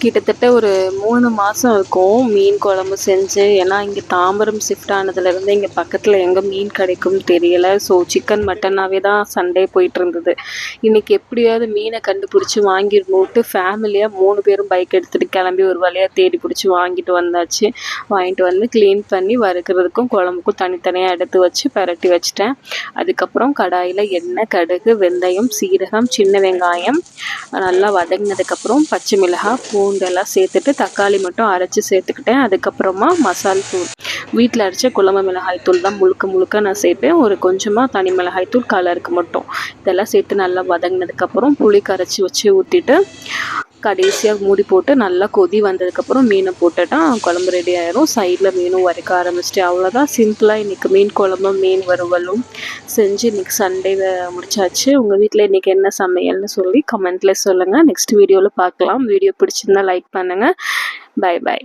கிட்டத்தட்ட ஒரு 3 மாதம் இருக்கும் மீன் குழம்பு செஞ்சு. ஏன்னா இங்கே தாம்பரம் ஷிஃப்ட் ஆனதுலேருந்து இங்கே பக்கத்தில் எங்கே மீன் கிடைக்கும்னு தெரியலை. ஸோ சிக்கன் மட்டனாகவே தான் சண்டே போயிட்டு இருந்தது. இன்றைக்கி எப்படியாவது மீனை கண்டுபிடிச்சி வாங்கிடணுன்ட்டு ஃபேமிலியாக 3 பேரும் பைக் எடுத்துகிட்டு கிளம்பி ஒரு வழியாக தேடி பிடிச்சி வாங்கிட்டு வந்தாச்சு. வாங்கிட்டு வந்து க்ளீன் பண்ணி வறுக்கிறதுக்கும் குழம்புக்கும் தனித்தனியாக எடுத்து வச்சு பரட்டி வச்சுட்டேன். அதுக்கப்புறம் கடாயில் எண்ணெய், கடுகு, வெந்தயம், சீரகம், சின்ன வெங்காயம் நல்லா வதங்கினதுக்கப்புறம் பச்சை மிளகாய், பூண்டெல்லாம் சேர்த்துட்டு தக்காளி மட்டும் அரைச்சி சேர்த்துக்கிட்டேன். அதுக்கப்புறமா மசால் தூள், வீட்டில் அரைச்ச குழம்பு மிளகாய் தூள் தான் முழுக்க நான் சேர்ப்பேன். ஒரு கொஞ்சமாக தனி மிளகாய் தூள் கலருக்கு மட்டும். இதெல்லாம் சேர்த்து நல்லா வதங்கினதுக்கப்புறம் புளி கரைச்சி வச்சு ஊற்றிட்டு கடைசியாக மூடி போட்டு நல்லா கொதி வந்ததுக்கப்புறம் மீனை போட்டுட்டா குழம்பு ரெடி ஆயிரும். சைடில் மீனும் வறுக்க ஆரம்பிச்சிட்டு அவ்வளோதான். சிம்பிளாக இன்றைக்கி மீன் குழம்பும் மீன் வறுவலும் செஞ்சு இன்றைக்கி சண்டே முடிச்சாச்சு. உங்கள் வீட்டில் இன்றைக்கி என்ன சமையல்னு சொல்லி கமெண்ட்டில் சொல்லுங்கள். நெக்ஸ்ட் வீடியோவில் பார்க்கலாம். வீடியோ பிடிச்சிருந்தா லைக் பண்ணுங்கள். பை.